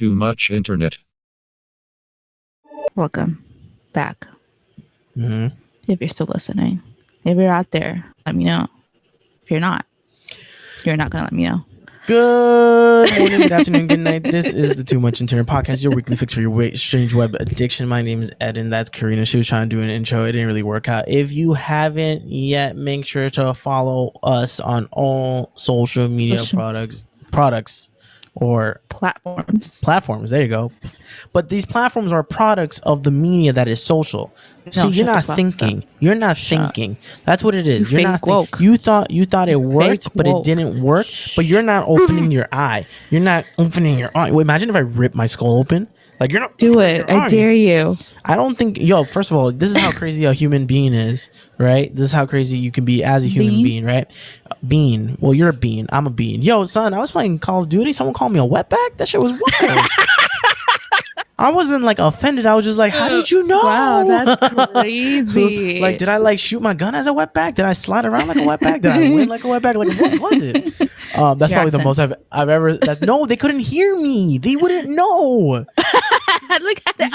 Too much internet. Welcome back. Mm-hmm. If you're still listening, if you're out there, let me know. If you're not gonna let me know. Good morning, good afternoon, good night. This is the Too Much Internet Podcast, your weekly fix for your strange web addiction. My name is Eddin. That's Karina. She was trying to do an intro. It didn't really work out. If you haven't yet, make sure to follow us on all social media products or platforms. There you go. But these platforms are products of the media that is social. See, you're not thinking. You're not thinking. That's what it is. You're not thinking. You thought it worked, but it didn't work. But you're not opening your eye. You're not opening your eye. Well, imagine if I rip my skull open. Like, you're not do it. I dare you. I don't think. First of all, this is how crazy a human being is, right? This is how crazy you can be as a human being, right? Bean. Well, you're a bean. I'm a bean. Yo, son, I was playing Call of Duty. Someone called me a wetback. That shit was wild. I wasn't like offended. I was just like, how did you know? Wow, that's crazy. Like, did I like shoot my gun as a wetback? Did I slide around like a wetback? Did I win like a wetback? Like, what was it? That's probably the most I've ever. No, they couldn't hear me. They wouldn't know. Look at that.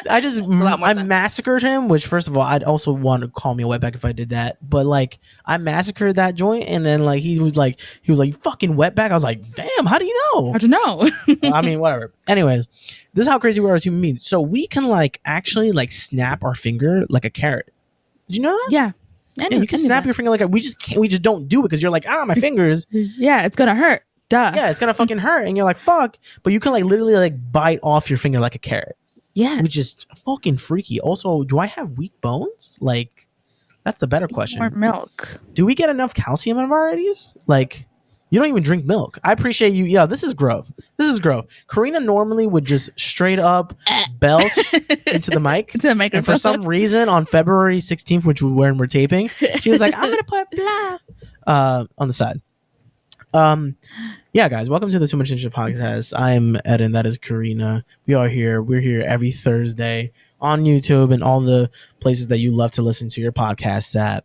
I massacred him. Which, first of all, I'd also want to call me a wetback if I did that. But like, I massacred that joint, and then like he was like, you fucking wetback. I was like, damn, how do you know? How'd you know? I mean, whatever. Anyways, this is how crazy we are as human beings. So we can like actually like snap our finger like a carrot. Did you know that? Yeah. You can snap your finger like we just don't do it because you're like, my fingers. Yeah, it's gonna hurt. Duh. Yeah, it's gonna fucking hurt, and you're like, fuck. But you can like literally like bite off your finger like a carrot. Yeah, which is fucking freaky. Also, do I have weak bones? Like, that's the better question. More milk. Do we get enough calcium in varieties? Like, you don't even drink milk. I appreciate you. Yeah, this is growth. Karina normally would just straight up belch into the mic. Into the microphone. And for some reason, on February 16th, which was when we're taping, she was like, I'm gonna put blah on the side. Yeah, guys, welcome to the Too Much Internet Podcast. I'm Eddin. That is Karina. We are here. We're here every Thursday on YouTube and all the places that you love to listen to your podcasts at.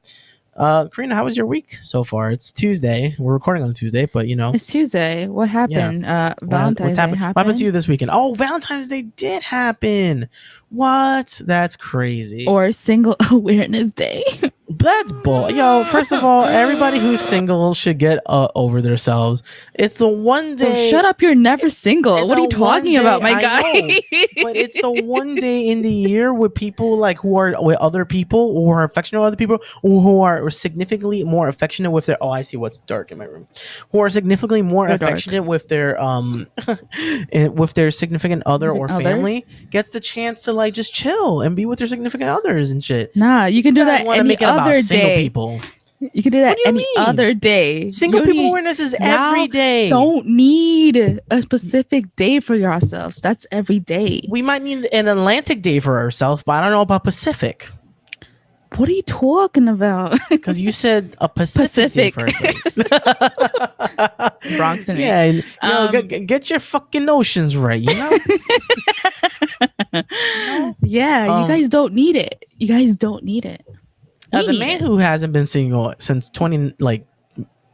Karina, how was your week so far? It's Tuesday. We're recording on Tuesday, but you know. It's Tuesday. What happened? Yeah. Valentine's Day happened? What happened to you this weekend? Oh, Valentine's Day did happen. What? That's crazy. Or Single Awareness Day. That's bull. Yo, first of all, everybody who's single should get over themselves. It's the one day. Oh, shut up! You're never single. What are you talking about, my guy? But it's the one day in the year with people like who are with other people or who are affectionate with other people or who are significantly more affectionate with their. Oh, I see what's dark in my room. Who are significantly more affectionate with their with their significant other or family gets the chance to like just chill and be with their significant others and shit. Nah, you can do that any other day. People. You can do that any other day. Single people awareness is every day. Don't need a specific day for yourselves. That's every day. We might need an Atlantic day for ourselves, but I don't know about Pacific. What are you talking about? Because you said a Pacific day for Bronx and yeah, get your fucking notions right, you know? Yeah, you guys don't need it. You guys don't need it. As a man who hasn't been single since 01. Like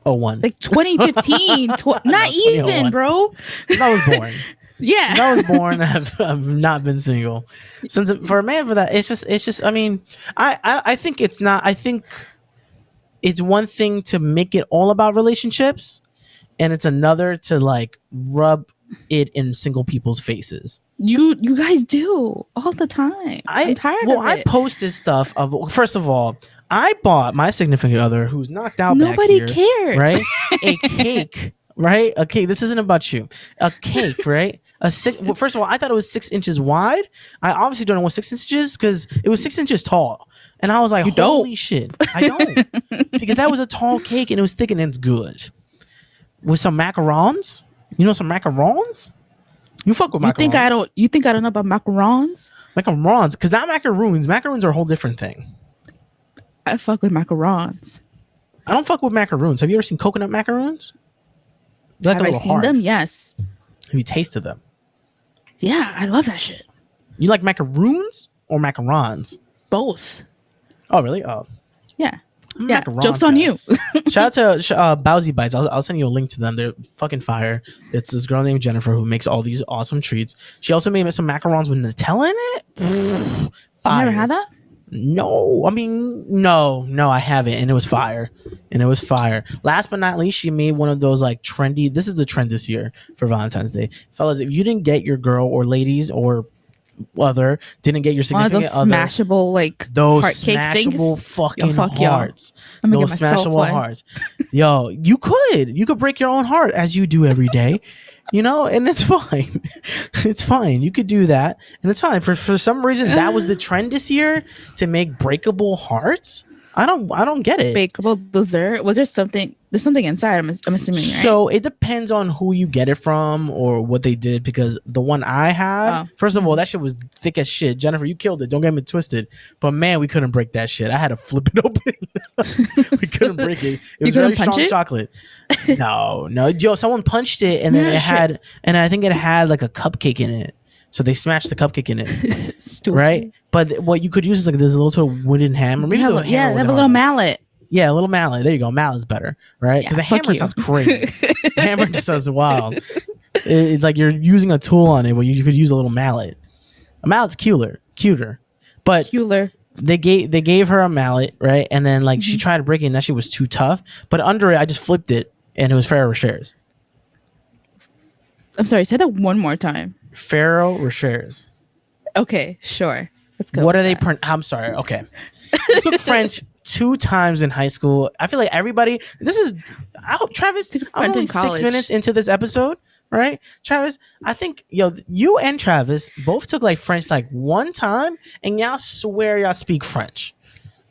2015. Not even, bro. I was born. Yeah. Since I was born, I've not been single. Since for a man for that, it's just I mean, I think it's not. I think it's one thing to make it all about relationships, and it's another to like rub it in single people's faces. You guys do all the time. I'm tired of it. I posted stuff of, first of all, I bought my significant other who's knocked out Nobody back here, cares. right? A cake, right? A cake. This isn't about you. A cake, right? First of all, I thought it was 6 inches wide. I obviously don't know what 6 inches is because it was 6 inches tall. And I was like, holy shit. I don't. Because that was a tall cake and it was thick and it's good. With some macarons. You know some macarons? You fuck with macarons. You think I don't know about macarons? Macarons. Because not macaroons. Macaroons are a whole different thing. I fuck with macarons. I don't fuck with macaroons. Have you ever seen coconut macaroons? Have I seen them? Yes. Have you tasted them? Yeah, I love that shit. You like macaroons or macarons? Both. Oh, really? Oh. Yeah. Yeah, macaron joke's on you. Shout out to Bowsy Bites. I'll send you a link to them. They're fucking fire. It's this girl named Jennifer who makes all these awesome treats. She also made some macarons with Nutella in it. You never had that? No, I mean, no, I haven't, and it was fire. Last but not least, she made one of those like trendy. This is the trend this year for Valentine's Day, fellas. If you didn't get your girl or ladies or other didn't get your significant those other, smashable like those heart cake smashable things? fucking hearts, I'm gonna those get myself smashable one. hearts. Yo, you could break your own heart as you do every day. And it's fine. It's fine. You could do that, and it's fine. For some reason, that was the trend this year to make breakable hearts. I don't get it. Breakable dessert. Was there something? There's something inside. I'm assuming. Right? So it depends on who you get it from or what they did. Because the one I had, first of all, that shit was thick as shit. Jennifer, you killed it. Don't get me twisted. But man, we couldn't break that shit. I had to flip it open. We couldn't break it. It was very strong chocolate. No. Yo, someone punched it, and then it had, and I think it had like a cupcake in it. So they smashed the cupcake in it. Stupid. Right? But what you could use is like this little sort of wooden hammer. Maybe the hammer was have a little mallet. Yeah, a little mallet. There you go. Mallet's better, right? Because a hammer sounds crazy. Hammer just sounds wild. It's like you're using a tool on it when you could use a little mallet. A mallet's cuter. But they gave her a mallet, right? And then like she tried to break it, and that shit was too tough. But under it, I just flipped it, and it was Ferrero Rochers. I'm sorry. Say that one more time. Ferrero Rochers. Okay, sure. Let's go. What are they? I'm sorry. Okay. I took French 2 times in high school. I feel like everybody. Travis. I'm only 6 minutes into this episode, right? Travis, I think you and Travis both took like French like 1 time, and y'all swear y'all speak French.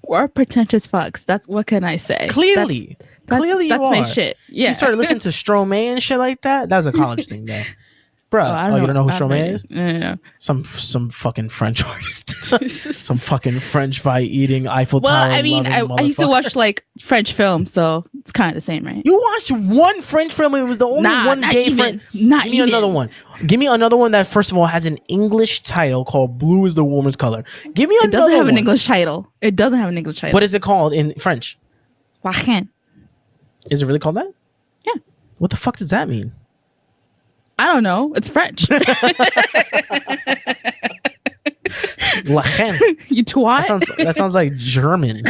We're pretentious fucks. That's what can I say? Clearly, you are. My shit. Yeah. You started listening to Stromae and shit like that. That was a college thing, though. Bro, you don't know who Stromae is? No. Some fucking French artist. Some fucking French fry eating Eiffel Tower. Well, I mean, I used to watch like French films, so it's kind of the same, right? You watched one French film, and it was the only one gay French. Give me another one. Give me another one that, first of all, has an English title called "Blue is the Warmest Color." Give me another one. It doesn't have an English title. It doesn't have an English title. What is it called in French? Wachen. Is it really called that? Yeah. What the fuck does that mean? I don't know. It's French. Lachen. You twat. That sounds like German.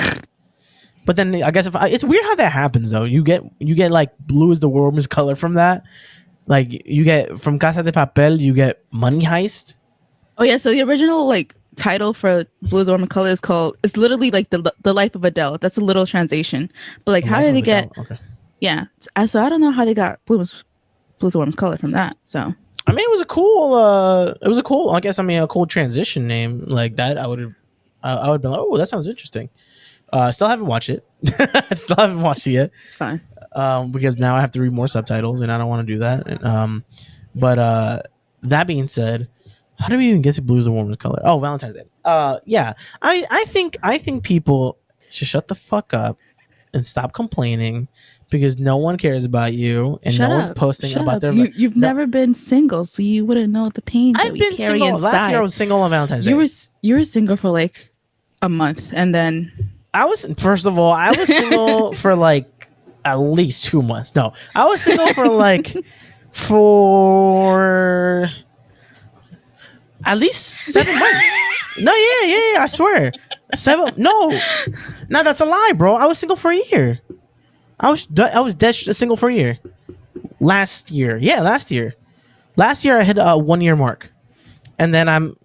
But then I guess it's weird how that happens though. You get like blue is the warmest color from that. Like you get from Casa de Papel, you get Money Heist. Oh yeah, so the original like title for Blue is the Warmest Color is called. It's literally like the Life of Adele. That's a little translation. But like, how did they get? Okay. Yeah. So I don't know how they got Blue's the Warmest Color from that. So I mean, it was a cool. A cool transition name like that. I would be like, oh, that sounds interesting. Still haven't watched it. Still haven't watched it yet. It's fine. Because now I have to read more subtitles, and I don't want to do that. But that being said, how do we even get to Blue is the Warmest Color? Oh, Valentine's Day. Yeah. I think people should shut the fuck up and stop complaining. Because no one cares about you, and no one's posting about their. You've never been single, so you wouldn't know the pain that we carry single. inside. Last year I was single on Valentine's Day. You were single for like a month, and then I was single for like at least 2 months. No, I was single for at least 7 months. No, yeah, I swear, 7. No, that's a lie, bro. I was single for a year. I was dead single for a year. Last year. Last year I hit a 1 year mark. And then I am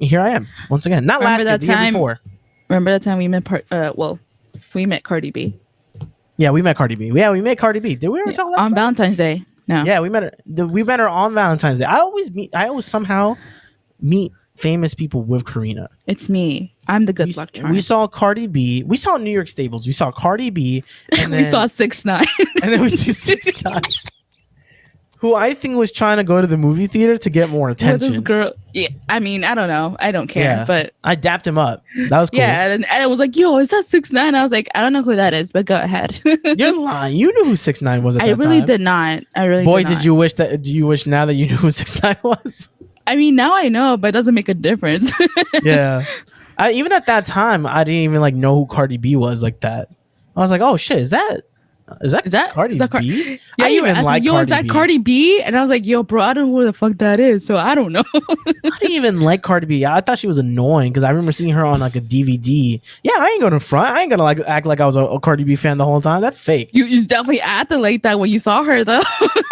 once again. Not last year, the year before. Remember that time we met we met Cardi B. Yeah, we met Cardi B. We met Cardi B. Did we ever talk last on Valentine's Day? No. Yeah, we met her. We met her on Valentine's Day. I always somehow meet famous people with Karina. It's me. I'm the good luck charm. We saw Cardi B. We saw New York Stables. We saw Cardi B. And then we saw 6ix9ine. And then we see 6ix9ine. Who I think was trying to go to the movie theater to get more attention. This girl. Yeah, I mean, I don't know. I don't care. But I dapped him up. That was cool. Yeah, and I was like, yo, is that 6ix9ine? I was like, I don't know who that is, but go ahead. You're lying. You knew who 6ix9ine was at that time. I really did not. Boy, did you wish that? Do you wish now that you knew who 6ix9ine was? I mean, now I know, but it doesn't make a difference. Yeah. Even at that time, I didn't even like know who Cardi B was like that. I was like, oh shit, is that Cardi B? Yeah, I you were even asking, like yo, is Cardi that B. Cardi B? And I was like, yo, bro, I don't know who the fuck that is, so I don't know. I didn't even like Cardi B. I thought she was annoying because I remember seeing her on like a DVD. Yeah, I ain't gonna front. I ain't gonna like act like I was a Cardi B fan the whole time. That's fake. You definitely acted like that when you saw her, though.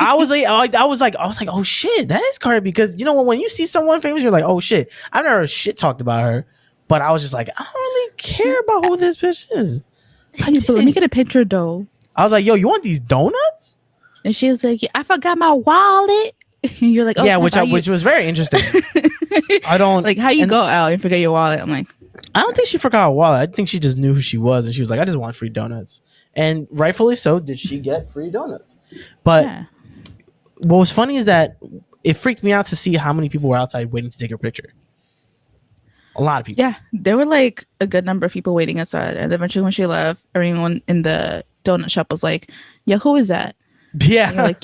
I was like, oh shit, that is Cardi B. Because you know when you see someone famous, you're like, oh shit. I never heard shit talked about her, but I was just like, I don't really care about who this bitch is. But let me get a picture, though. I was like, yo, you want these donuts? And she was like, I forgot my wallet. And you're like, oh, yeah, which was very interesting. I don't like how you go out and forget your wallet. I'm like, I don't think she forgot her wallet. I think she just knew who she was, and she was like, I just want free donuts. And rightfully so, did she get free donuts? But yeah. What was funny is that it freaked me out to see how many people were outside waiting to take her picture. A lot of people. Yeah, there were like a good number of people waiting outside, and eventually when she left, everyone in the donut shop was like, "Yeah, who is that?" Yeah. Like,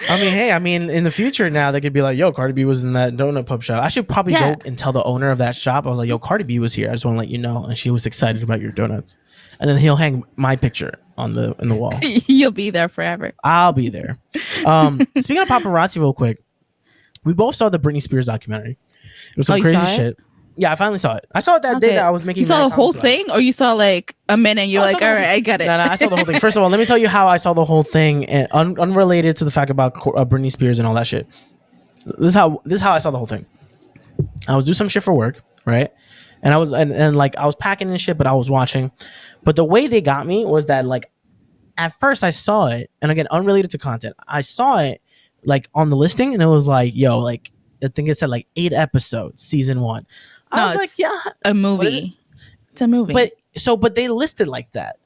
I mean, in the future now they could be like, "Yo, Cardi B was in that donut pub shop." I should probably go and tell the owner of that shop. I was like, "Yo, Cardi B was here. I just want to let you know," and she was excited about your donuts. And then he'll hang my picture in the wall. You'll be there forever. I'll be there. Speaking of paparazzi, real quick, we both saw the Britney Spears documentary. It was some crazy shit. Yeah, I finally saw it. I saw it that day that I was making. You saw the whole thing, or you saw like a minute and you're like, all right, I got it. No, I saw the whole thing. First of all, let me tell you how I saw the whole thing, and unrelated to the fact about Britney Spears and all that shit. This is how I saw the whole thing. I was doing some shit for work, right? And I was and like I was packing and shit, but I was watching. But the way they got me was that like at first I saw it, and again, unrelated to content, I saw it like on the listing, and it was like, yo, like I think it said like 8 episodes, season 1. I was like, yeah, a movie. It's a movie. But they listed like that.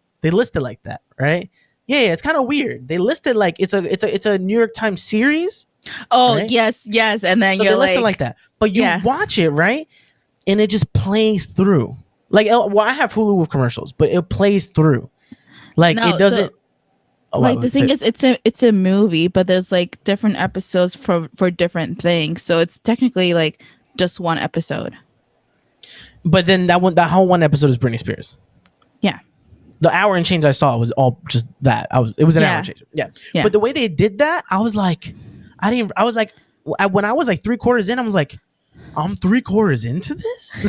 Right? Yeah, it's kind of weird. They listed like it's a New York Times series. Oh, right? yes, and then you're like, like that. But you watch it, right? And it just plays through. Like, well, I have Hulu with commercials, but it plays through. Like it doesn't. Like the thing is, it's a movie, but there's like different episodes for different things. So it's technically like just one episode. But then that whole one episode is Britney Spears. Yeah. The hour and change I saw was all just that. It was an hour and change. Yeah. But the way they did that, I was like, when I was like 3/4 in, I was like, I'm 3/4 into this.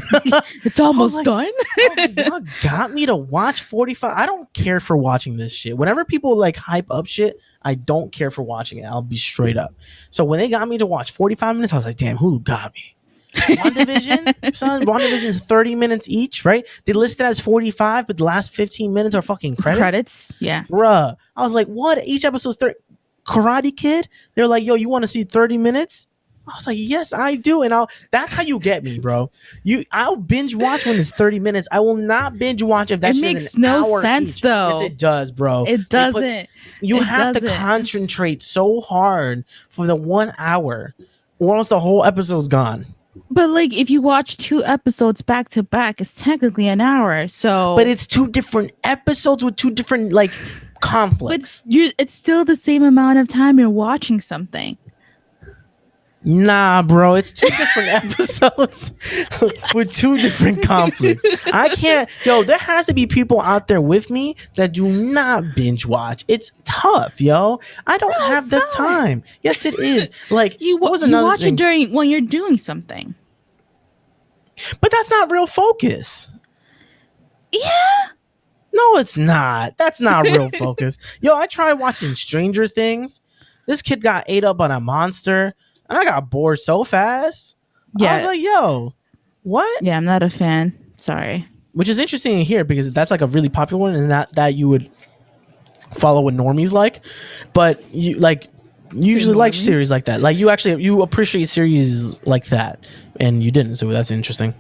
It's almost done. I was like, y'all got me to watch 45. I don't care for watching this shit. Whenever people like hype up shit, I don't care for watching it. I'll be straight up. So when they got me to watch 45 minutes, I was like, damn, Hulu got me. WandaVision is 30 minutes each, right? They listed as 45, but the last 15 minutes are fucking credits. Yeah. Bruh. I was like, what? Each episode's 30. Karate Kid? They're like, yo, you want to see 30 minutes? I was like, yes, I do. And that's how you get me, bro. I'll binge watch when it's 30 minutes. I will not binge watch if that shit makes no sense each. though. Yes, it does, bro. It doesn't. You have to concentrate so hard for the 1 hour, or else the whole episode's gone. But like, if you watch 2 episodes back to back, it's technically an hour. So, but it's 2 different episodes with 2 different like conflicts. But it's still the same amount of time you're watching something. Nah, bro, it's 2 different episodes with 2 different conflicts. I can't. Yo, there has to be people out there with me that do not binge watch. It's tough, yo. I don't have the time. Yes, it is. Like, you watch it when you're doing something. But that's not real focus. Yeah. No, it's not. That's not real focus. Yo, I tried watching Stranger Things. This kid got ate up by a monster. And I got bored so fast. Yeah. I was like, yo, what? Yeah, I'm not a fan. Sorry. Which is interesting to hear because that's like a really popular one and that you would follow what normies like. But you usually like series like that. Like you appreciate series like that. And you didn't. So that's interesting.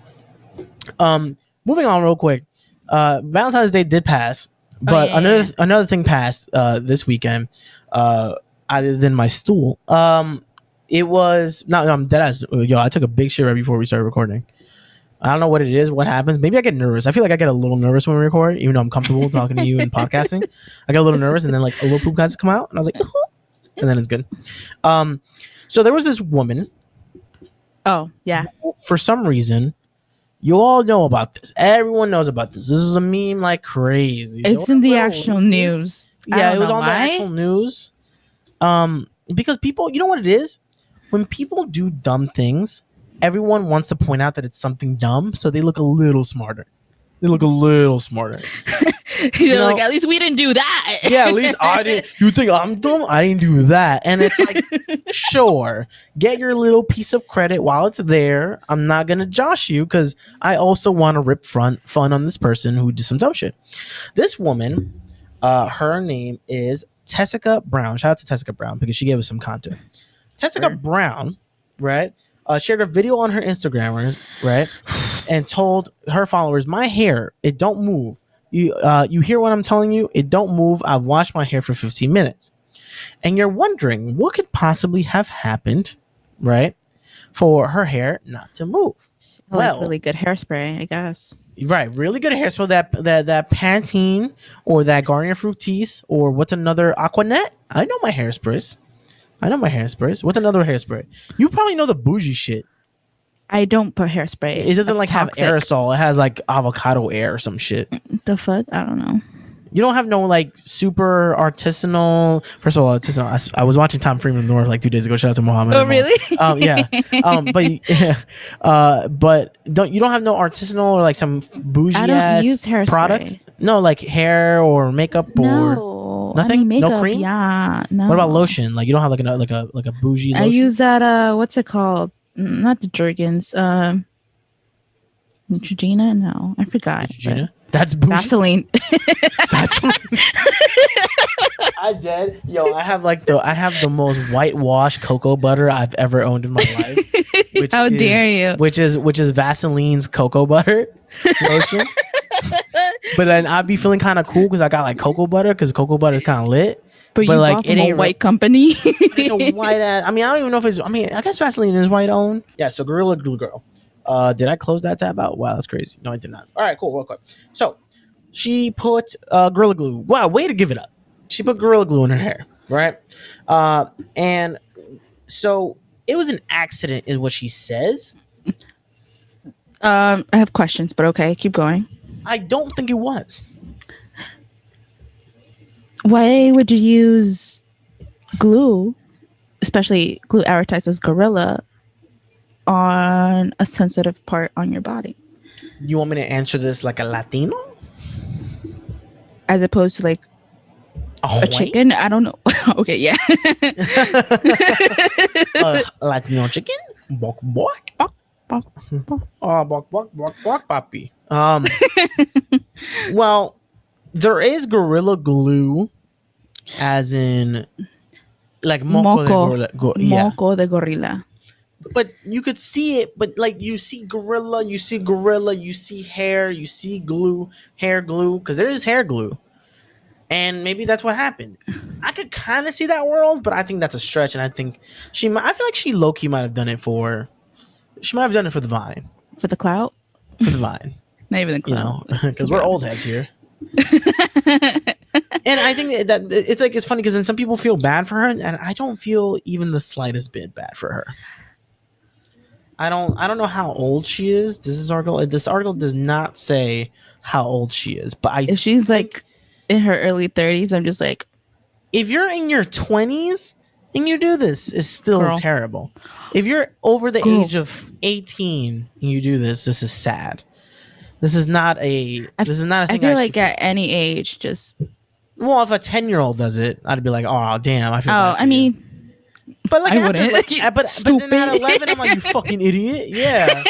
Moving on real quick. Valentine's Day did pass. But another thing passed this weekend. Other than my stool. It was I'm dead ass. Yo, I took a big shit right before we started recording. I don't know what it is, what happens. Maybe I get nervous. I feel like I get a little nervous when we record, even though I'm comfortable talking to you and podcasting. I get a little nervous, and then like a little poop has to come out, and I was like, and then it's good. So there was this woman. Oh yeah. For some reason, You all know about this. Everyone knows about this. This is a meme like crazy. So It's in the actual news. I Yeah, don't it was know on the why. actual news. Because people, you know what it is? When people do dumb things, everyone wants to point out that it's something dumb, so they look a little smarter. They look a little smarter. You You're like, know, at least we didn't do yeah, at least I that. didn't. You think I'm dumb? I didn't do that. And it's like, sure, get your little piece of credit while it's there. I'm not gonna josh you because I also want to rip fun on this person who did some dumb shit. This woman, her name is Tessica Brown. Shout out to Tessica Brown because she gave us some content. Tessica Sure. Brown, right? Shared a video on her Instagram, right, and told her followers, "My hair, it don't move. You hear what I'm telling you? It don't move. I've washed my hair for 15 minutes." And you're wondering what could possibly have happened, right, for her hair not to move. Like Well, really good hairspray, I guess. right, really good hairspray. That Pantene or that Garnier Fructis or what's another Aquanet? I know my hairsprays. I know my hairsprays. What's another hairspray? You probably know the bougie shit. I don't put hairspray. It doesn't That's like have toxic. aerosol. It has like avocado air or some shit. The fuck? I don't know. You don't have no like super artisanal. First of all, artisanal. I was watching Tom Freeman North like 2 days ago. Shout out to Mohammed. Oh, really? Yeah. But you don't have no artisanal or like some bougie I don't ass use hairspray. product. No, like hair or makeup or No. nothing. I mean, makeup, no cream. yeah. No. What about lotion? Like you don't have like a bougie lotion. I use that. What's it called? Not the Jergens. Neutrogena? No, I forgot. Neutrogena? That's bougie. Vaseline. Vaseline. I did. Yo, I have the most whitewashed cocoa butter I've ever owned in my life. How dare you? Which is Vaseline's cocoa butter lotion. But then I'd be feeling kind of cool because I got like cocoa butter because cocoa butter is kind of lit. But you like bought from a white company. It's a white ass. I mean, I don't even know if it's. I mean, I guess Vaseline is white owned. Yeah. So Gorilla Glue Girl. Did I close that tab out? Wow, that's crazy. No, I did not. All right, cool. Real quick. So she put Gorilla Glue. Wow, way to give it up. She put Gorilla Glue in her hair, right? And so it was an accident, is what she says. I have questions, but okay, keep going. I don't think it was. Why would you use glue, especially glue advertised as Gorilla, on a sensitive part on your body? You want me to answer this like a Latino? As opposed to like a chicken? I don't know. Okay, yeah. Latino chicken? Bok bok. Bok, bok, bok. Oh, bok bok bok bok papi. Well, there is Gorilla Glue, as in like moco de gorilla. But you could see it, but like you see gorilla, you see hair, you see glue, hair glue, because there is hair glue. And maybe that's what happened. I could kind of see that world, but I think that's a stretch. And I think I feel like she low-key might have done it for the Vine. For the clout? For the Vine. Not even the clout. Because we're old heads here. And I think that it's funny because then some people feel bad for her, and I don't feel even the slightest bit bad for her. I don't know how old she is. This article does not say how old she is, but if she's like in her early 30s, I'm just like, if you're in your 20s and you do this, it's still terrible. If you're over the age of 18 and you do this is sad. This is not a thing. I feel like at any age, just well, if a 10-year-old does it, I'd be like, oh damn, I feel. I mean. But like I after, wouldn't. but then at 11, I'm like, you fucking idiot. Yeah.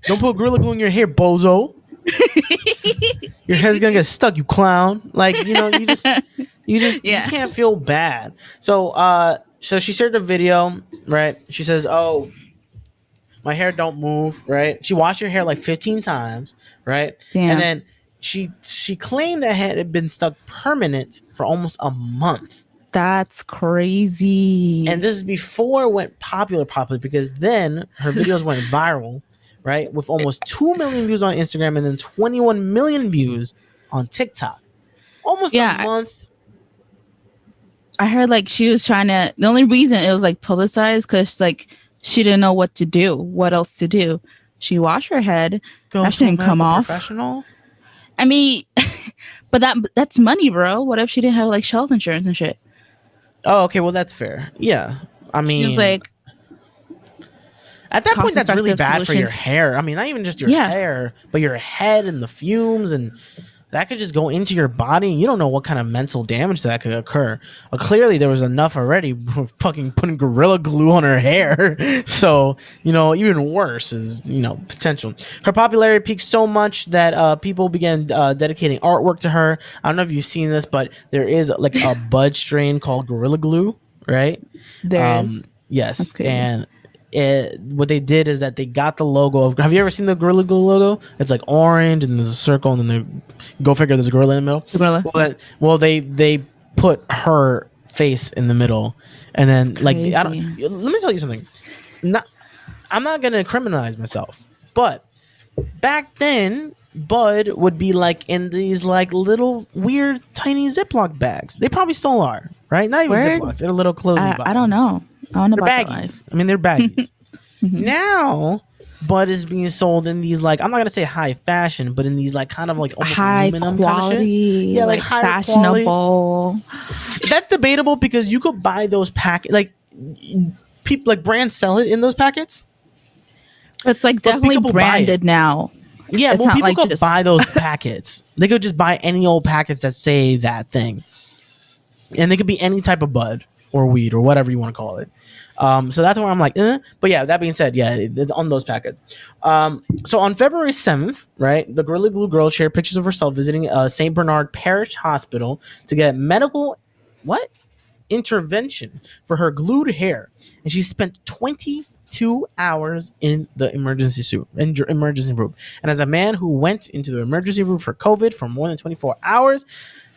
Don't put Gorilla Glue in your hair, bozo. Your hair's gonna get stuck, you clown. Like, you just you can't feel bad. So she shared the video, right? She says, oh, my hair don't move, right? She washed her hair like 15 times, right? Damn. And then she claimed that it had been stuck permanent for almost a month. That's crazy. And this is before it went popular because then her videos went viral, right? With almost 2 million views on Instagram and then 21 million views on TikTok. Almost a month. I heard like she was trying to, the only reason it was like publicized because like she didn't know what else to do. She washed her head. Go That to a shouldn't come medical off. professional. I mean, but that's money, bro. What if she didn't have like health insurance and shit? Oh, okay. Well, that's fair. Yeah. I She was mean, like, at that point, that's really cost-effective bad for your solutions. hair. I mean, not even just your Yeah. hair, but your head and the fumes, and that could just go into your body. And you don't know what kind of mental damage that could occur. Clearly, there was enough already fucking putting Gorilla Glue on her hair. So, even worse is, potential. Her popularity peaked so much that people began dedicating artwork to her. I don't know if you've seen this, but there is like a bud strain called Gorilla Glue, right? There is. Yes. That's crazy. And what they did is that they got the logo of. Have you ever seen the Gorilla Glue logo? It's like orange and there's a circle and then go figure there's a gorilla in the middle. The gorilla. Well, they put her face in the middle, and then like let me tell you something. I'm not gonna criminalize myself, but back then Bud would be like in these like little weird tiny Ziploc bags. They probably still are, right? Not even Ziploc. They're little closing bags. I don't know. I don't know they're about baggies. I mean, they're baggies. Mm-hmm. Now, Bud is being sold in these like, I'm not gonna say high fashion, but in these like kind of like almost high aluminum quality, kind of shit. Yeah, like high fashionable. Quality. That's debatable because you could buy those people like brands sell it in those packets. It's like definitely branded now. Yeah, well, people could buy those packets. They could just buy any old packets that say that thing, and they could be any type of bud or weed or whatever you want to call it. So that's where I'm like, But yeah, that being said, yeah, it's on those packets. So on February 7th, right, the Gorilla Glue girl shared pictures of herself visiting St. Bernard Parish Hospital to get medical intervention for her glued hair, and she spent 22 hours in the emergency room. And as a man who went into the emergency room for COVID for more than 24 hours,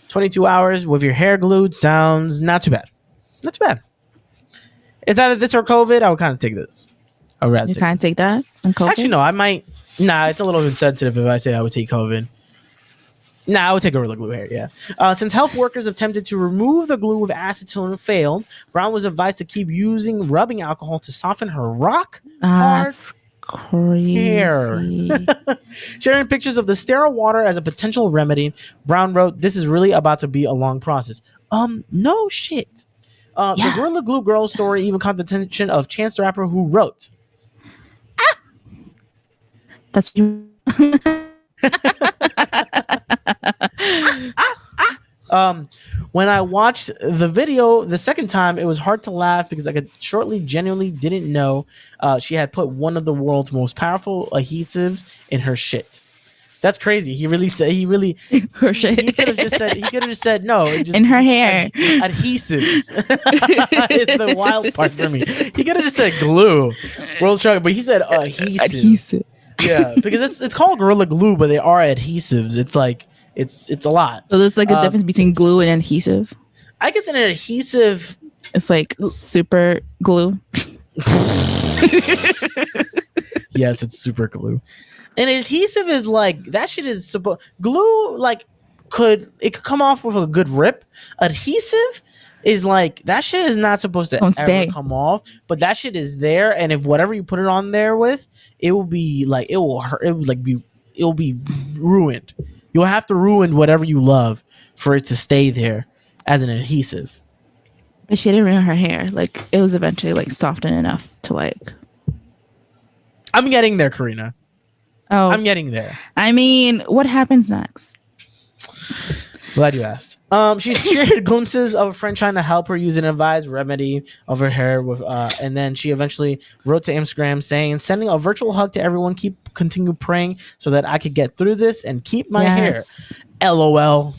22 hours with your hair glued sounds not too bad. Not too bad. It's either this or COVID. I would kind of take this. I would rather take that on COVID? Actually, no. I might. Nah, it's a little insensitive if I say I would take COVID. Nah, I would take Gorilla Glue hair, yeah. Since health workers attempted to remove the glue with acetone and failed, Brown was advised to keep using rubbing alcohol to soften her hard hair. Sharing pictures of the sterile water as a potential remedy, Brown wrote, "This is really about to be a long process." No shit. The Gorilla Glue girl story even caught the attention of Chance the Rapper, who wrote, That's you. When I watched the video the second time, it was hard to laugh because I could genuinely didn't know she had put one of the world's most powerful adhesives in her shit. That's crazy. He really said her shit. He could have just said no. In her hair. Adhesives. It's the wild part for me. He could have just said glue. World struggle, but he said adhesive. Yeah, because it's called Gorilla Glue, but they are adhesives. It's like it's a lot. So there's like a difference between glue and adhesive. I guess an adhesive, it's like super glue. Yes, it's super glue. An adhesive is like that shit is supposed glue like could come off with a good rip. Adhesive is like that shit is not supposed to ever come off, but that shit is there, and if whatever you put it on there with, it will be like it will hurt. It will be ruined. You'll have to ruin whatever you love for it to stay there as an adhesive. But she didn't ruin her hair. Like it was eventually like softened enough to like. I'm getting there, Karina. Oh, I'm getting there. I mean, what happens next? Glad you asked. She shared glimpses of a friend trying to help her use an advised remedy of her hair with, and then she eventually wrote to Instagram saying, "Sending a virtual hug to everyone. Continue praying so that I could get through this and keep my hair." LOL.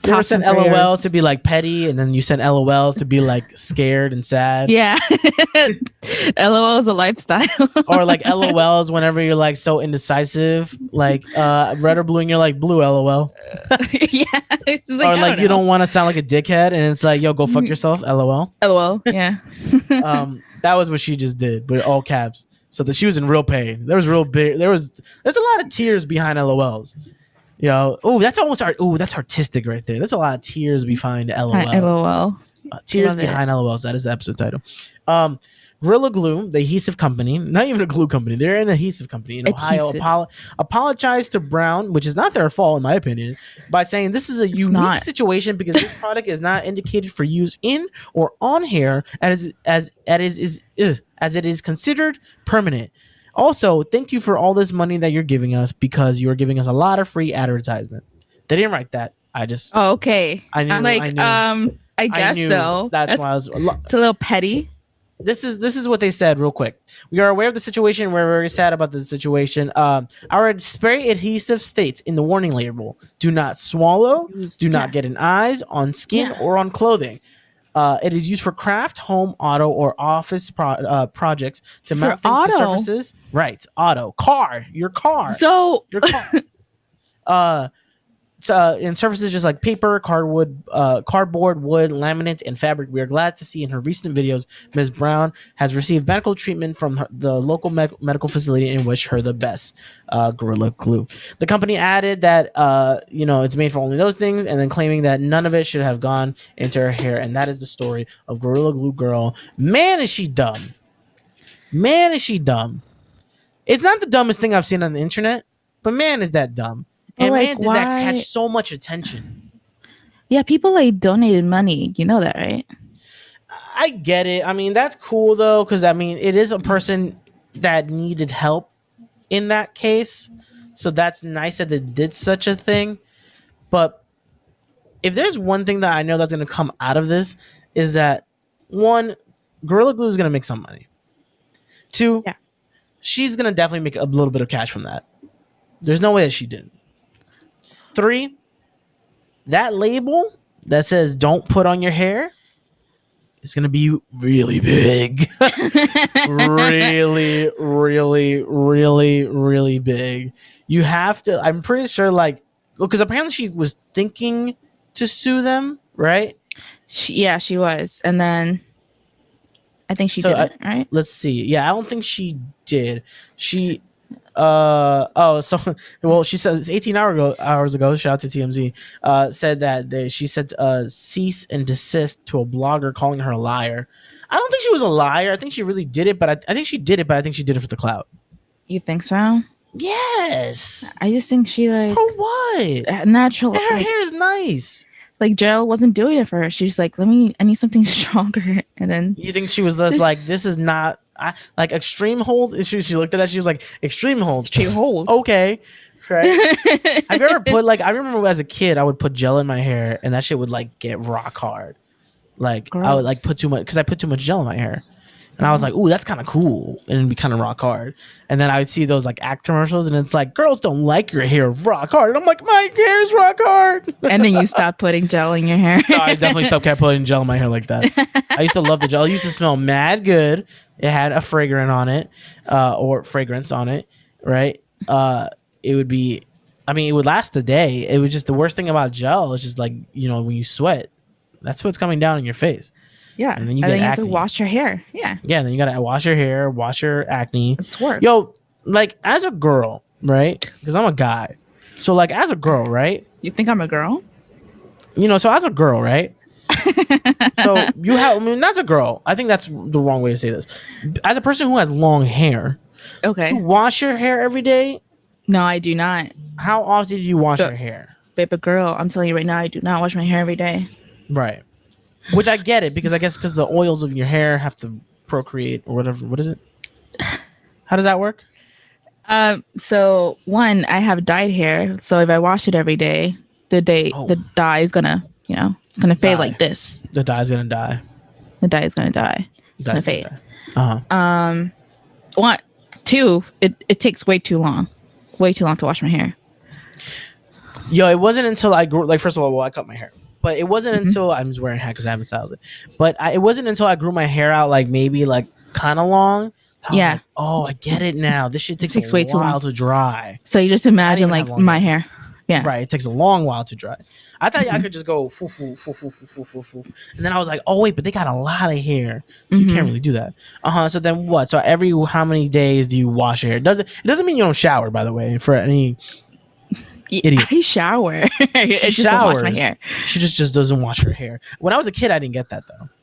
You ever send LOL to be like petty, and then you send LOLs to be like scared and sad? Yeah. LOL is a lifestyle. Or like LOLs whenever you're like so indecisive, like red or blue, and you're like blue LOL. Yeah. Or like you don't want to sound like a dickhead, and it's like, yo, go fuck yourself, LOL. LOL, yeah. That was what she just did, but all caps. So that she was in real pain. There's a lot of tears behind LOLs. You know, that's artistic right there. That's a lot of tears behind LOL. LOL. Tears behind LOLs. That is the episode title. Gorilla Glue, the adhesive company, not even a glue company, they're an adhesive company in Ohio, apologized to Brown, which is not their fault in my opinion, by saying this is a unique situation because this product is not indicated for use in or on hair as it is considered permanent. Also, thank you for all this money that you're giving us because you're giving us a lot of free advertisement. They didn't write that. I just okay. I knew I'm like, I guess so. That's why I was. It's a little petty. This is what they said real quick. We are aware of the situation. We're very sad about the situation. Our spray adhesive states in the warning label: do not swallow, do not get in eyes, on skin, or on clothing. It is used for craft, home, auto, or office projects to mount things to surfaces. Right, auto, car, your car. So your car. In surfaces just like paper, cardboard, wood, laminate, and fabric. We are glad to see in her recent videos, Ms. Brown has received medical treatment from the local medical facility and wish her the best. Gorilla Glue. The company added that it's made for only those things, and then claiming that none of it should have gone into her hair. And that is the story of Gorilla Glue Girl. Man, is she dumb. Man, is she dumb. It's not the dumbest thing I've seen on the internet, but man, is that dumb. And like, man, did that catch so much attention? Yeah, people like donated money. You know that, right? I get it. I mean, that's cool though, because I mean, it is a person that needed help in that case. So that's nice that they did such a thing. But if there's one thing that I know that's going to come out of this is that one, Gorilla Glue is going to make some money. Two, she's going to definitely make a little bit of cash from that. There's no way that she didn't. 3, that label that says don't put on your hair is going to be really big. really, really, really, really big. You have to, I'm pretty sure, because apparently she was thinking to sue them, right? She was. And then I think she didn't, right? Let's see. Yeah, I don't think she did. She... she says 18 hours ago, shout out to TMZ, said that she said cease and desist to a blogger calling her a liar. I don't think she was a liar. I think she really did it, but I think she did it, but I think she did it for the clout. You think so? Yes. I just think she for what? Natural. Her hair is nice. Like Gerald wasn't doing it for her. She's like, I need something stronger. And then you think she was just like, this is not extreme hold. She looked at that. She was like, extreme hold. Extreme hold. Okay. Right. Have you ever put I remember as a kid, I would put gel in my hair and that shit would get rock hard. Gross. I would put too much because I put too much gel in my hair. And I was like, ooh, that's kind of cool. And it'd be kind of rock hard. And then I would see those act commercials and it's like, girls don't like your hair rock hard. And I'm like, my hair is rock hard. And then you stopped putting gel in your hair. No, I definitely kept putting gel in my hair like that. I used to love the gel. It used to smell mad good. It had a fragrance on it, right? It would be, it would last the day. It was just the worst thing about gel. It's just when you sweat, that's what's coming down in your face. Yeah. And then you have to wash your hair. Yeah. Yeah. And then you got to wash your hair, wash your acne. It's work. Yo, as a girl, right? Because I'm a guy. So, as a girl, right? You think I'm a girl? So as a girl, right? So you have, as a girl, I think that's the wrong way to say this. As a person who has long hair, okay, you wash your hair every day? No, I do not. How often do you wash your hair? Baby girl, I'm telling you right now, I do not wash my hair every day. Right. Which I get it, because I guess because the oils of your hair have to procreate or whatever. What is it? How does that work? So one, I have dyed hair, so if I wash it every day, the dye is gonna, it's gonna fade like this. The dye is gonna die. The dye is gonna die. It's gonna fade. Uh-huh. 2, it takes way too long to wash my hair. Yo, it wasn't until I grew, first of all, I cut my hair. But it wasn't until I'm just wearing a hat because I haven't styled it. But it wasn't until I grew my hair out maybe kind of long. Yeah. Oh, I get it now. This shit takes way too long to dry. So you just imagine my hair. Yeah. Right. It takes a long while to dry. I thought I could just go foo, foo, foo, foo, foo, foo, foo, foo. And then I was like, oh wait, but they got a lot of hair. So you can't really do that. So then what? So how many days do you wash your hair? It doesn't mean you don't shower, by the way, for any idiots. I shower. She showers. Wash my hair. She just doesn't wash her hair. When I was a kid, I didn't get that though.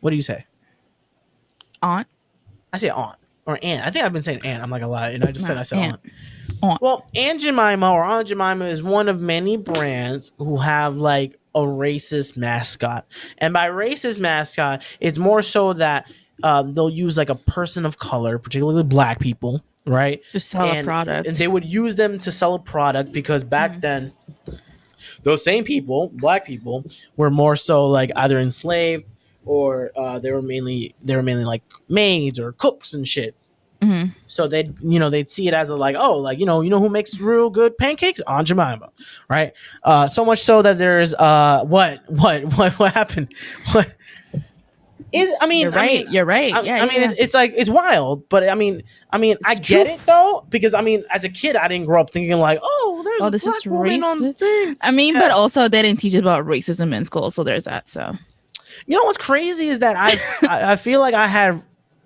What do you say? Aunt. I say aunt or aunt. I think I've been saying aunt. I'm not gonna lie, and I just said No, I said aunt. aunt. Aunt. Well, Aunt Jemima or Aunt Jemima is one of many brands who have like a racist mascot, and by racist mascot, it's more so that they'll use like a person of color, particularly black people, right? To sell a And they product. would use them to sell a product because back Mm. then those same people, black people, were more so like either enslaved or they were mainly like maids or cooks and shit. Mm-hmm. So they'd see it as a like, oh, like who makes real good pancakes? Aunt Jemima, right? So much so that there's what happened? What is? I mean, You're right. You're right. I, Yeah, I yeah, mean, yeah. it's like it's wild, but I mean, It's I the get it truth. though because I mean, as a kid, I didn't grow up thinking like, oh, there's Oh, a this is black woman on the racist. thing. I mean, but Yeah, also they didn't teach about racism in school, so there's that. So you know what's crazy is that I feel like I had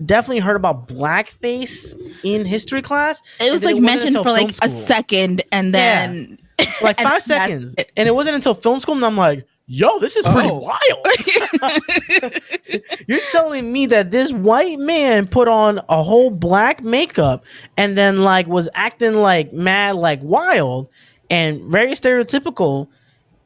definitely heard about blackface in history class, it and was then like it wasn't mentioned until for film like a school. second, and Yeah, then like and 5 seconds, that's it. and it wasn't until film school, and I'm like, yo, this is pretty Oh. wild. You're telling me that this white man put on a whole black makeup and then like was acting like mad, like wild and very stereotypical,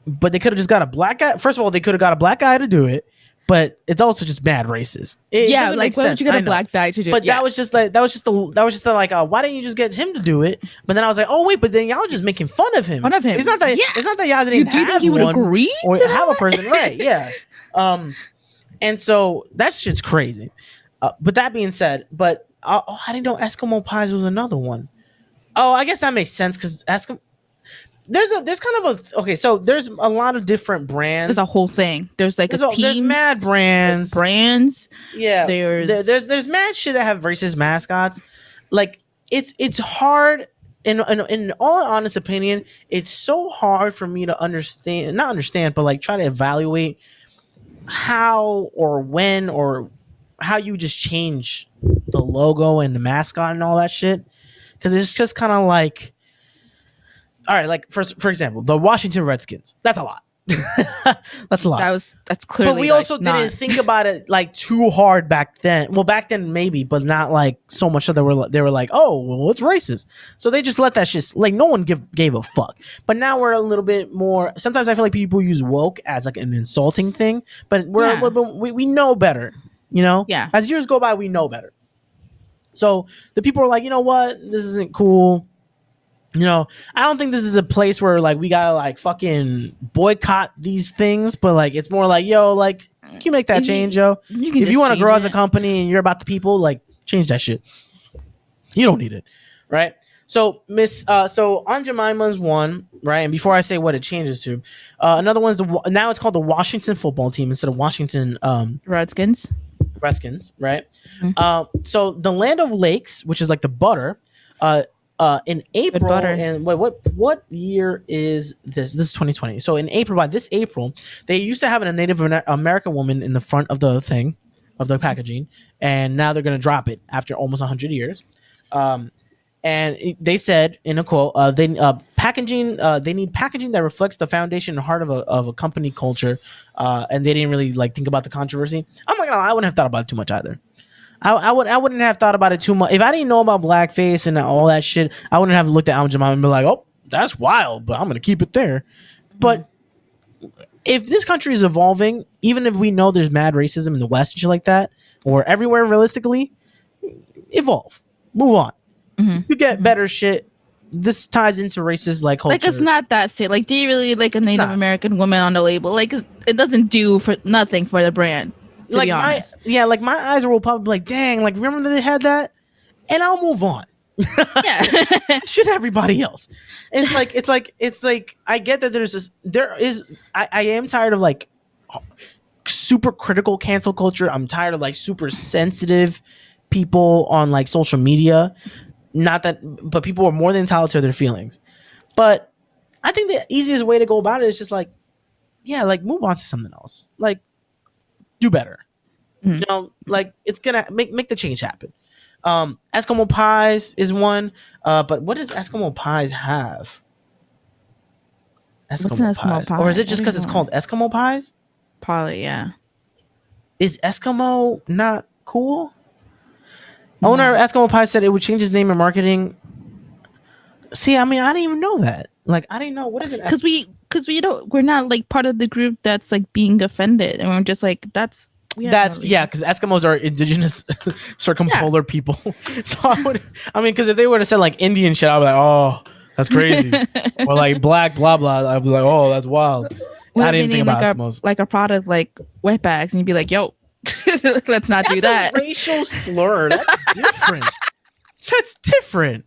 but they could have just got a black guy. First of all, they could have got a black guy to do it, but it's also just mad racist. It Yeah, doesn't make like why would sense. you get I a know. black guy to do? But Yeah, that was just the like why didn't you just get him to do it? But then I was like, oh wait, but then y'all just making fun of him. one of him. It's not that Yeah, y'all didn't you even do you think have he would one agree or to have a that? person, right? Yeah. And so that shit's crazy. But that being said, I didn't know Eskimo pies was another one. Oh, I guess that makes sense because Eskimo. There's kind of a okay. So there's a lot of different There's a brands. whole thing. There's like a There's teams. mad There's brands. brands. Yeah, There's there's mad shit that have racist mascots. Like it's hard. In all honest opinion, it's so hard for me to understand, not understand, but like try to evaluate how or when or how you just change the logo and the mascot and all that shit. Because it's just kind of like, all right, like for example, the Washington Redskins. That's a lot. That's a lot. that's clearly. But we like, also not. didn't think about it like too hard back then. Well, back then maybe, but not like so much that they were like, oh, well, it's racist. So they just let that shit like no one gave a fuck. But now we're a little bit more. Sometimes I feel like people use woke as like an insulting thing, but we're a Yeah. little bit. We know better, you know. Yeah. As years go by, we know better. So the people are like, you know what, this isn't cool. I don't think this is a place where like we gotta like fucking boycott these things, but like it's more like, yo, like can you make that change, yo? You can If you just want to change grow as a it. company and you're about the people, like change that shit. You don't need it, right? So so Aunt Jemima's one, right? And before I say what it changes to, another one's now it's called the Washington football team instead of Washington Redskins. Redskins, right? Mhm. So the Land of Lakes, which is like the butter, in April, butter. and what year is this? This is 2020. So in April, by this April, they used to have a Native American woman in the front of the thing, of the packaging, and now they're gonna drop it after almost 100 years. They said in a quote, packaging. They need packaging that reflects the foundation and heart of a company culture, and they didn't really like think about the controversy. I'm not gonna lie, I wouldn't have thought about it too much either. I wouldn't have thought about it too much if I didn't know about blackface and all that shit. I wouldn't have looked at Aunt Jemima and be like, "Oh, that's wild," but I'm gonna keep it there. But if this country is evolving, even if we know there's mad racism in the West and shit like that, or everywhere realistically, evolve, move on. You get better shit. This ties into racist like culture. Like it's not that serious. Like, do you really like a Native not. American woman on the label? Like, it doesn't do for nothing for the brand. To like be honest. like my eyes will probably be like, dang, like remember that they had that, and I'll move on. Yeah. Should everybody else? It's like I get that I am tired of like super critical cancel culture. I'm tired of like super sensitive people on like social media. Not that, but people are more than entitled to their feelings. But I think the easiest way to go about it is just like, yeah, like move on to something else. Like do better. Like it's gonna make the change happen. Eskimo pies is one. But what does Eskimo pies have? What's an Eskimo pies, pie? or is it just I because don't it's know. called Eskimo pies? Probably, yeah. Is Eskimo not cool? Owner of No, Eskimo Pie said it would change his name and marketing. See, I mean, I didn't even know that. Like, I didn't know what is it. because we don't, we're not like part of the group that's like being offended, and we're just like we have no That's yeah, reason. because Eskimos are indigenous Yeah. circumpolar people. So I mean, because if they would have said like Indian shit, I'd be like, oh, that's crazy. Or like black, blah blah. I'd be like, oh, that's wild. What I if they didn't think name about Eskimos. like a product like wetbags, and you'd be like, "Yo, let's not do That's a that." racial slur. That's different. That's different.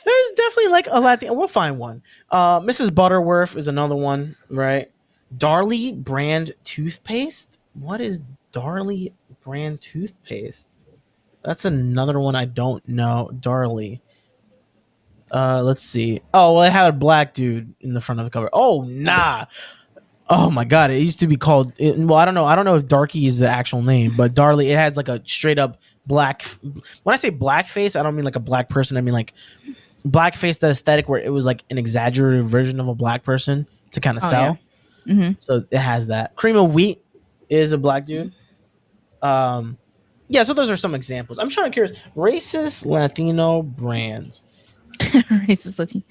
There's definitely like a Latin. We'll find one. Mrs. Butterworth is another one, right? Darlie brand toothpaste. What is Darlie brand toothpaste? That's another one I don't know. Darlie. Let's see. Oh, well, it had a black dude in the front of the cover. Oh, nah. Oh my god, it used to be called. Well, I don't know. I don't know if Darky is the actual name, but Darlie. It has like a straight up black. When I say blackface, I don't mean like a black person. I mean like blackface, the aesthetic where it was like an exaggerated version of a black person to kind of Oh yeah. sell. So it has that. Cream of Wheat is a black dude. Yeah, so those are some examples. I'm trying to curious. Racist Latino brands. Racist Latino.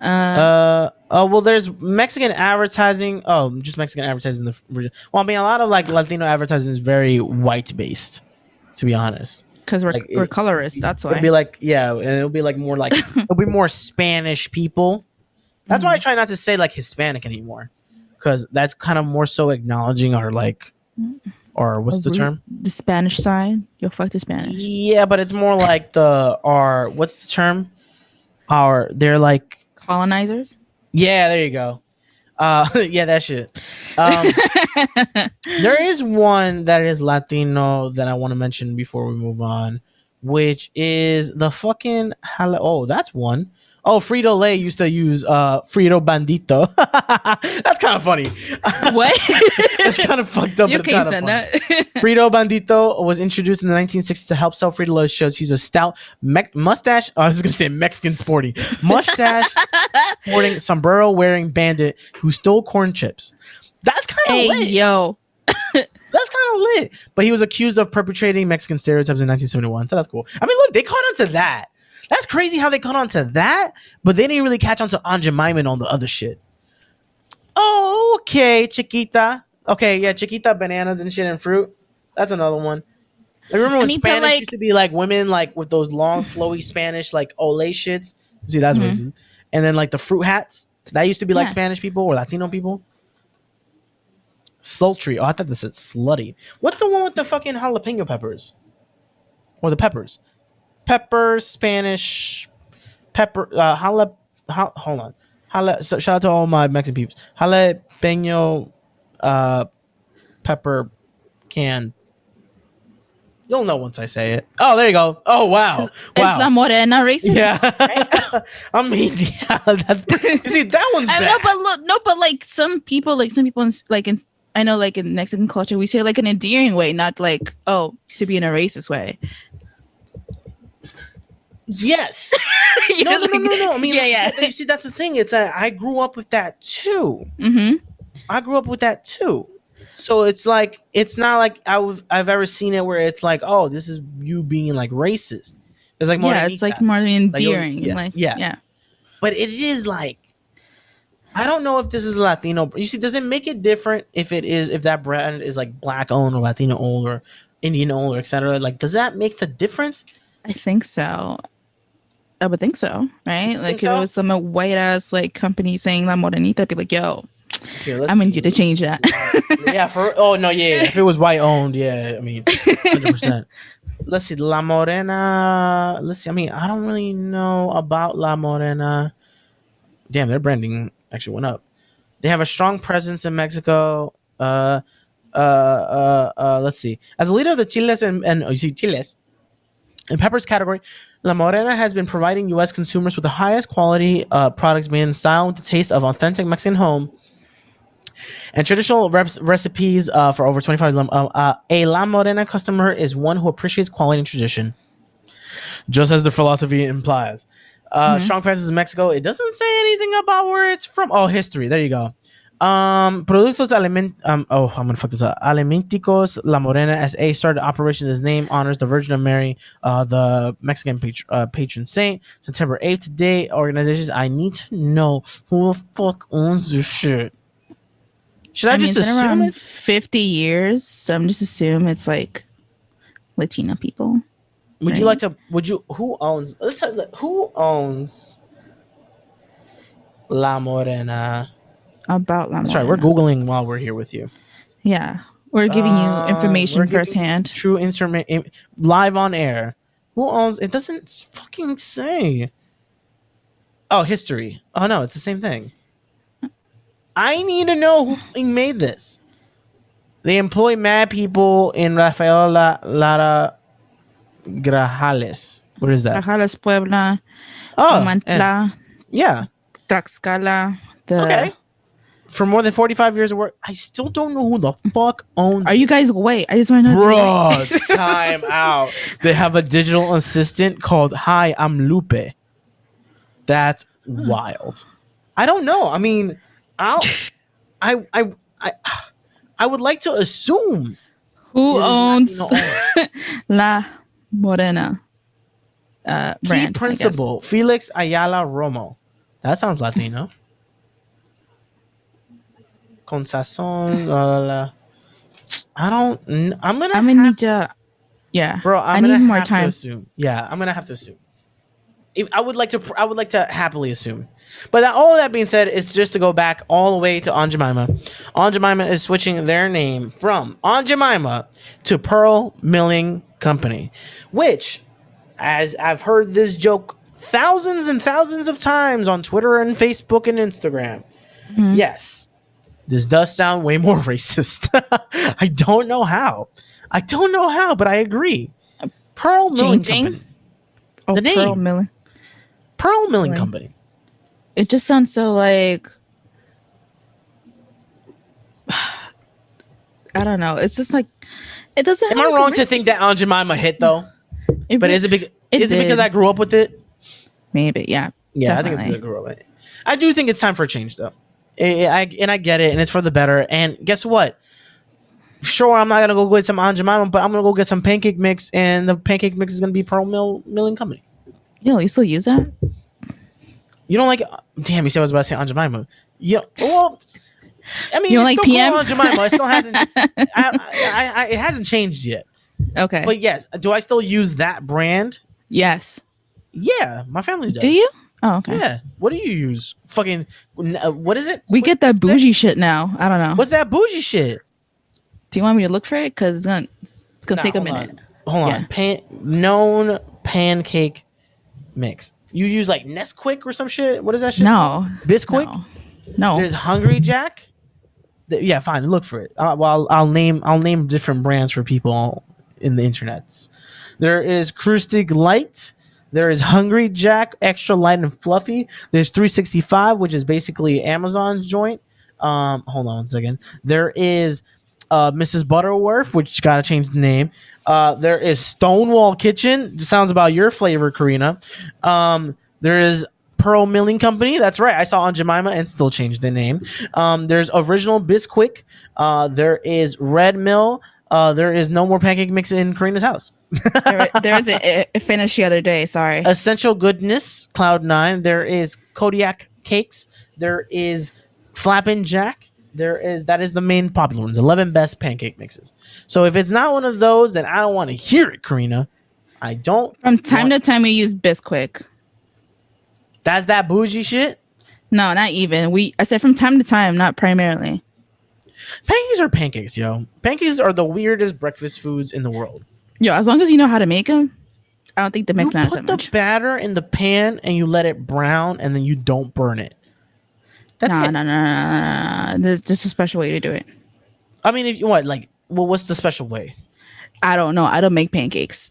Oh well, there's Mexican advertising. Oh, just Mexican advertising. Well, I mean, a lot of like Latino advertising is very white based, to be honest. Because Like we're colorists. That's it'll why. be like yeah, and it'll be like more like it'll be more Spanish people. That's why I try not to say like Hispanic anymore, because that's kind of more so acknowledging our like, or what's the term? The Spanish side. Yo, fuck the Spanish. Yeah, but it's more like our what's the term? They're like Colonizers. yeah, there you go. Yeah, that shit. There is one that is Latino that I want to mention before we move on, which is the fucking oh, that's one. Oh, Frito Lay used to use Frito Bandito. That's kind of funny. What? That's kind of fucked up. You But it's kind of send funny. that. Frito Bandito was introduced in the 1960s to help sell Frito Lay shows. He's a stout mustache. Oh, I was going to say Mexican sporty mustache sporting sombrero wearing bandit who stole corn chips. That's kind of Hey lit. yo. That's kind of lit. But he was accused of perpetrating Mexican stereotypes in 1971. So that's cool. I mean, look, they caught on to that. That's crazy how they caught on to that, but they didn't really catch on to Aunt Jemima and all the other shit. Oh, okay, Chiquita. Okay, yeah, Chiquita bananas and shit and fruit. That's another one. I remember when Spanish like, used to be like women like with those long flowy Spanish like Olay shits. See, that's racist. And then like the fruit hats. That used to be like Spanish people or Latino people. Sultry. Oh, I thought this said slutty. What's the one with the fucking jalapeno peppers? Or the peppers? Pepper, Spanish, pepper, hold on. So shout out to all my Mexican peeps. Jalapeno, pepper can. You'll know once I say it. Oh, there you go. Oh, wow. Is La Morena racist? Yeah. Right? I mean, yeah, that's pretty. See, that one's bad. No, but look, no, but like some people I know like in Mexican culture, we say like an endearing way, not like, oh, to be in a racist way. Yes. No. I mean, yeah. You see, that's the thing. It's that I grew up with that too. I grew up with that too. So it's like it's not like I've ever seen it where it's like, oh, this is you being like racist. It's like more it's like more endearing. Yeah. But it is like I don't know if this is Latino. You see, does it make it different if that brand is like black owned or Latino owned or Indian owned or etc.? Like, does that make the difference? I think so. I would think so, right? Like if it was some white ass like company saying La Morenita, I'd be like, yo, I need you to change that. Yeah. If it was white owned, yeah, I mean, 100%. Let's see, La Morena. Let's see. I mean, I don't really know about La Morena. Damn, their branding actually went up. They have a strong presence in Mexico. Let's see. As a leader of the chiles and you see chiles in peppers category, La Morena has been providing U.S. consumers with the highest quality products made in style with the taste of authentic Mexican home and traditional recipes for over 25 years. A La Morena customer is one who appreciates quality and tradition, just as the philosophy implies. Strong presence in Mexico. It doesn't say anything about where it's from. Oh, history. There you go. Productos I'm gonna fuck this up. Alimenticos La Morena S.A. started operations. His name honors the Virgin of Mary, the Mexican patron saint. September 8th today. Organizations. I need to know who the fuck owns this shit. Should I I mean, just it's been assume around it? 50 years, so I'm just assume it's like Latino people, Would you right? like to? Would you? Who owns? Who owns La Morena? About La That's right. We're Morena. googling while we're here with you. Yeah, we're giving you We're information giving you firsthand. true instrument live on air. Who owns? It doesn't fucking say. Oh, history. Oh no, it's the same thing. I need to know who fucking made this. They employ mad people in Lara Grajales. What is that? Rajales, Puebla, Oh, and Omantla, yeah. Tlaxcala. The Okay. For more than 45 years of work, I still don't know who the fuck owns Are you this. guys wait? I just want to know. Bruh, time out. They have a digital assistant called Hi, I'm Lupe. That's wild. I don't know. I mean, I'll I I I I would like to assume Who it is owns Latino owned. La Morena Key brand? I guess. principal Felix Ayala Romo. That sounds Latino. Con sazón, I don't. I'm gonna I'm gonna have, need to. Yeah, bro. I I'm need gonna more have to time. assume. Yeah, I'm gonna have to assume. I would like to. I would like to happily assume, but all that being said, is just to go back all the way to Aunt Jemima. Aunt Jemima is switching their name from Aunt Jemima to Pearl Milling Company, which, as I've heard this joke thousands and thousands of times on Twitter and Facebook and Instagram. Mhm. Yes, this does sound way more racist. I don't know how. But I agree. Pearl Milling Changing. Company. Oh, The Pearl name. Milling. Pearl Milling Company. It just sounds so like I don't know. It's just like it doesn't. Am have I like wrong to think that Aunt Jemima hit though? But is it because I grew up with it? Maybe, yeah. Yeah, Definitely. I think it's because I grew up with it. I do think it's time for a change though. I get it, and it's for the better. And guess what? Sure, I'm not gonna go get some Aunt Jemima, but I'm gonna go get some pancake mix, and the pancake mix is gonna be Pearl Milling Company. Yo, you still use that? You don't like? Damn, you said I was about to say Aunt Jemima. Yeah, well, I mean, You don't it's like still PM? Aunt Jemima. It still hasn't. It hasn't changed yet. Okay. But yes, do I still use that brand? Yes. Yeah, my family does. Do you? Oh, okay. Yeah. What do you use? Fucking. What is it? We get that bougie shit now. I don't know. What's that bougie shit? Do you want me to look for it? Because it's gonna take a minute. Hold on. Known pancake mix. You use like Nesquik or some shit? What is that shit? No. Bisquick? No. There's Hungry Jack. Yeah, fine. Look for it. Well, I'll name different brands for people in the internets. There is Krustig Light. There is Hungry Jack, extra light and fluffy. There's 365, which is basically Amazon's joint. Hold on one second. There is Mrs. Butterworth, which got to change the name. There is Stonewall Kitchen. Just sounds about your flavor, Karina. There is Pearl Milling Company. That's right. I saw Aunt Jemima and still changed the name. There's Original Bisquick. There is Red Mill. There is no more pancake mix in Karina's house. There's it finished the other day. Sorry. Essential Goodness, Cloud9. There is Kodiak Cakes. There is Flappin' Jack. That is the main popular ones. 11 best pancake mixes. So if it's not one of those, then I don't want to hear it, Karina. I don't. From time to time, we use Bisquick. That's that bougie shit? No, not even. I said from time to time, not primarily. Pancakes are pancakes, yo. Pancakes are the weirdest breakfast foods in the world. Yo, as long as you know how to make them, I don't think the mix matters that much. You put the batter in the pan and you let it brown and then you don't burn it. That's it. No. There's just a special way to do it. I mean, what's the special way? I don't know. I don't make pancakes.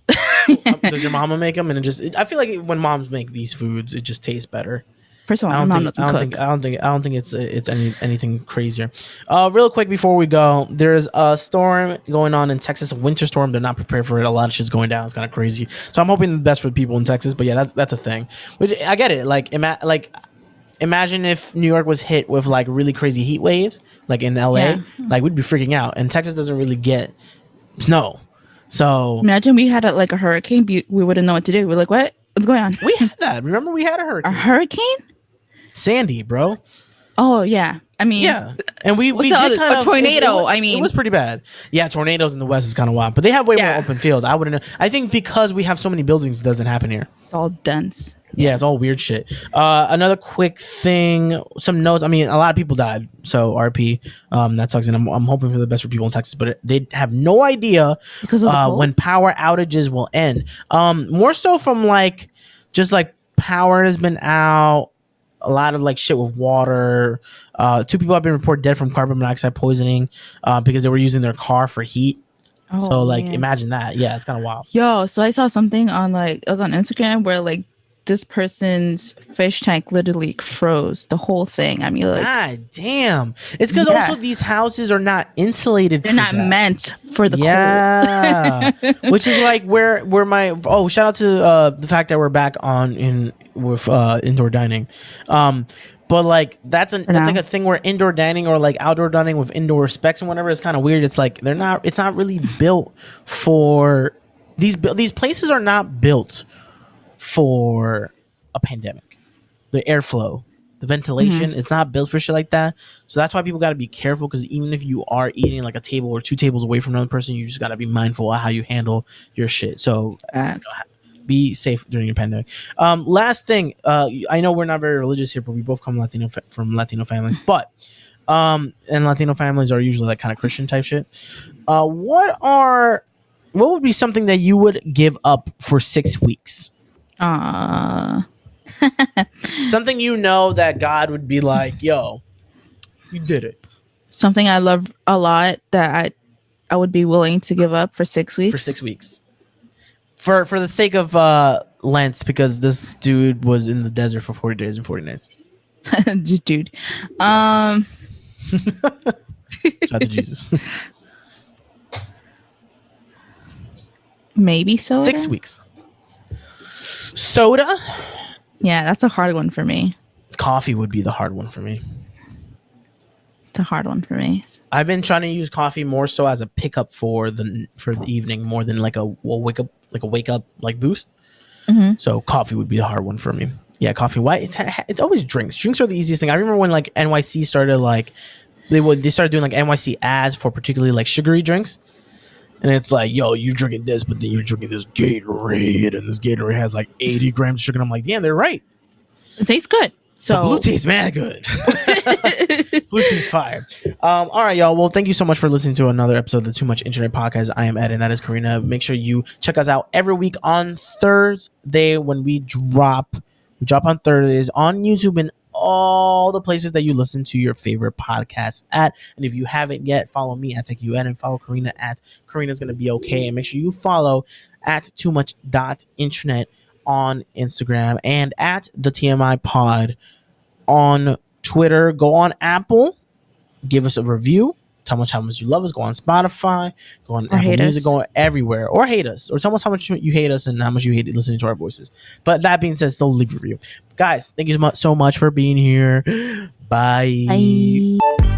Does your mama make them? And I feel like when moms make these foods, it just tastes better. First of all, my mom doesn't cook. I don't think it's anything crazier. Real quick before we go, there's a storm going on in Texas, a winter storm. They're not prepared for it. A lot of shit's going down. It's kind of crazy. So I'm hoping the best for the people in Texas. But yeah, that's a thing. Which I get it. imagine if New York was hit with like really crazy heat waves, like in LA, Yeah. like we'd be freaking out. And Texas doesn't really get snow, so Imagine we had like a hurricane. We wouldn't know what to do. We're like, what? What's going on? we had that. Remember, we had a A hurricane, hurricane? Sandy, bro. Oh yeah. I mean, Yeah, and we what's we the did other, kind a of tornado? I it mean, was pretty bad. Yeah, tornadoes in the West is kind of wild, but they have way more yeah, open field. I wouldn't know. I think because we have so many buildings, it doesn't happen here. it's all dense. Yeah, it's all weird shit. Another quick thing, some notes. I mean, a lot of people died, so RP. That sucks, and I'm hoping for the best for people in Texas, but they have no idea Because of the cold? when power outages will end. More so from like just like power has been out. A lot of like shit with water. 2 people have been reported dead from carbon monoxide poisoning because they were using their car for heat. So Oh, like, man. imagine that. Yeah, it's kind of wild. Yo, so I saw something on like it was on Instagram where like this person's fish tank literally froze the whole thing. I mean, like, God damn! It's because Yeah. also these houses are not insulated. they're for not that. meant for the Yeah, cold. which is like where my shout out to the fact that we're back on in with indoor dining. But like that's like a thing where indoor dining or like outdoor dining with indoor specs and whatever is kind of weird. It's like it's not really built for these places are not built for a pandemic. The airflow, the ventilation, it's not built for shit like that. So that's why people got to be careful, because even if you are eating like a table or 2 tables away from another person, you just got to be mindful of how you handle your shit. So be safe during your pandemic. Last thing, I know we're not very religious here, but we both come from Latino families, but and Latino families are usually like kind of Christian type shit. What would be something that you would give up for 6 weeks? Something you know that God would be like, yo, you did it. Something I love a lot that I would be willing to give up for 6 weeks. For 6 weeks. For the sake of Lent, because this dude was in the desert for 40 days and 40 nights. Just dude. Shout out to Jesus. Maybe soda. 6 weeks. Soda? Yeah, that's a hard one for me. Coffee would be the hard one for me. It's a hard one for me. I've been trying to use coffee more so as a pickup for the evening, more than like a wake up boost. Mm-hmm. So coffee would be the hard one for me. Yeah, coffee. Why? It's always drinks. Drinks are the easiest thing. I remember when like NYC started like they started doing like NYC ads for particularly like sugary drinks. And it's like, yo, you drinking this, but then you're drinking this Gatorade, and this Gatorade has like 80 grams of sugar. And I'm like, damn, they're right. It tastes good. So the blue tastes mad good. Blue tastes fire. All right, y'all. Well, thank you so much for listening to another episode of the Too Much Internet Podcast. I am Ed, and that is Karina. Make sure you check us out every week on Thursday when we drop. We drop on Thursdays on YouTube and all the places that you listen to your favorite podcasts at. And if you haven't yet, follow me at Thank You Ed, and follow Karina at Karina's Gonna Be Okay. And make sure you follow at Too Much Internet on Instagram and at the TMI Pod on Twitter. Go on Apple, give us a review. Tell us how much you love us. Go on Spotify, go on Apple Music, go everywhere, or hate us, or tell us how much you hate us and how much you hate listening to our voices. But that being said, still leave a review, guys. Thank you so much for being here. Bye. Bye.